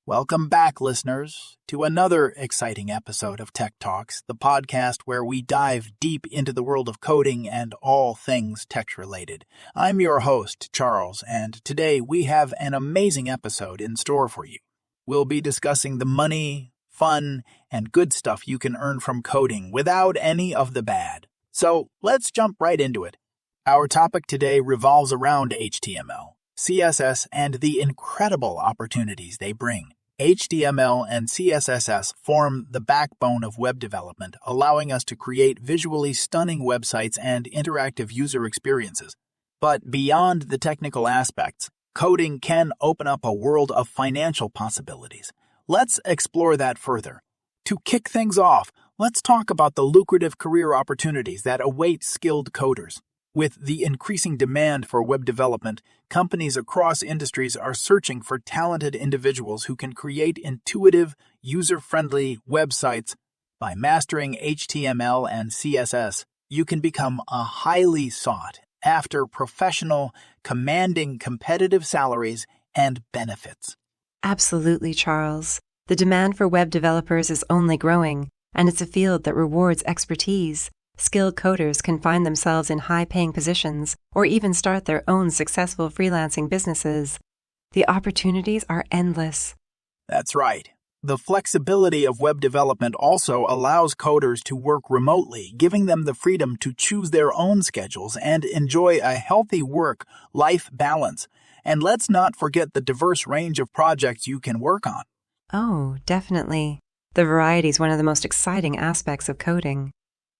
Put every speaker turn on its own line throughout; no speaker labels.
Welcome back, listeners, to another exciting episode of Tech Talks, the podcast where we dive deep into the world of coding and all things tech-related. I'm your host, Charles, and today we have an amazing episode in store for you. We'll be discussing the money, fun, and good stuff you can earn from coding without any of the bad. So let's jump right into it. Our topic today revolves around HTML, CSS, and the incredible opportunities they bring. HTML and CSS form the backbone of web development, allowing us to create visually stunning websites and interactive user experiences. But beyond the technical aspects, coding can open up a world of financial possibilities. Let's explore that further. To kick things off, let's talk about the lucrative career opportunities that await skilled coders. With the increasing demand for web development, companies across industries are searching for talented individuals who can create intuitive, user-friendly websites. By mastering HTML and CSS, you can become a highly sought-after professional, commanding competitive salaries and benefits.
Absolutely, Charles. The demand for web developers is only growing, and it's a field that rewards expertise. Skilled coders can find themselves in high-paying positions or even start their own successful freelancing businesses. The opportunities are endless.
That's right. The flexibility of web development also allows coders to work remotely, giving them the freedom to choose their own schedules and enjoy a healthy work-life balance. And let's not forget the diverse range of projects you can work on.
Oh, definitely. The variety is one of the most exciting aspects of coding.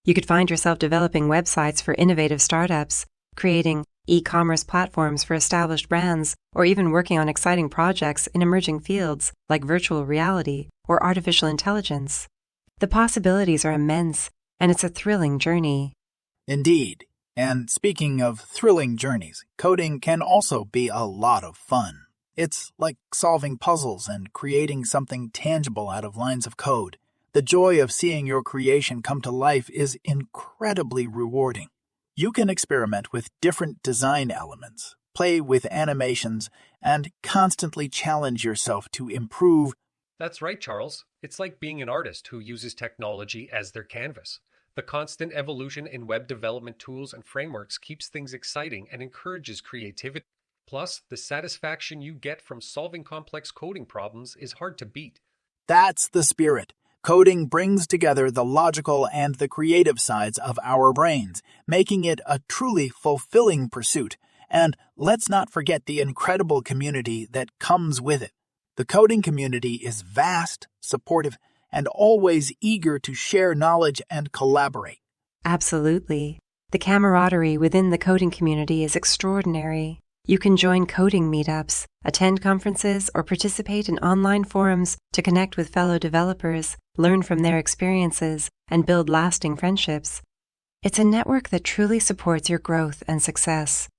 You could find yourself developing websites for innovative startups, creating e-commerce platforms for established brands, or even working on exciting projects in emerging fields like virtual reality or artificial intelligence. The possibilities are immense, and it's a thrilling journey.
Indeed. And speaking of thrilling journeys, coding can also be a lot of fun. It's like solving puzzles and creating something tangible out of lines of code. The joy of seeing your creation come to life is incredibly rewarding. You can experiment with different design elements, play with animations, and constantly challenge yourself to improve.
That's right, Charles. It's like being an artist who uses technology as their canvas. The constant evolution in web development tools and frameworks keeps things exciting and encourages creativity. Plus, the satisfaction you get from solving complex coding problems is hard to beat.
That's the spirit. Coding brings together the logical and the creative sides of our brains, making it a truly fulfilling pursuit. And let's not forget the incredible community that comes with it. The coding community is vast, supportive, and always eager to share knowledge and collaborate.
Absolutely. The camaraderie within the coding community is extraordinary. You can join coding meetups, attend conferences, or participate in online forums to connect with fellow developers, learn from their experiences, and build lasting friendships. It's a network that truly supports your growth and success.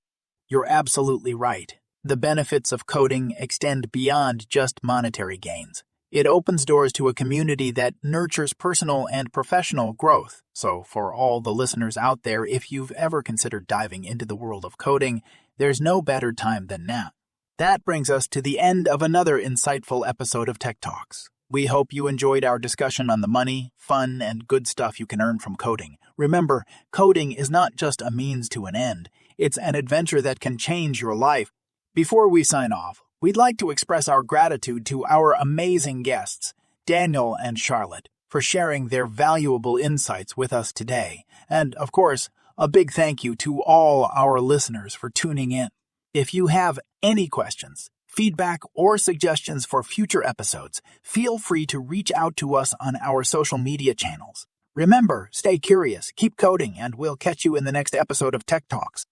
You're absolutely right. The benefits of coding extend beyond just monetary gains. It opens doors to a community that nurtures personal and professional growth. So for all the listeners out there, if you've ever considered diving into the world of coding, there's no better time than now. That brings us to the end of another insightful episode of Tech Talks. We hope you enjoyed our discussion on the money, fun, and good stuff you can earn from coding. Remember, coding is not just a means to an end. It's an adventure that can change your life. Before we sign off, we'd like to express our gratitude to our amazing guests, Daniel and Charlotte, for sharing their valuable insights with us today. And, of course, a big thank you to all our listeners for tuning in. If you have any questions, feedback, or suggestions for future episodes, feel free to reach out to us on our social media channels. Remember, stay curious, keep coding, and we'll catch you in the next episode of Tech Talks.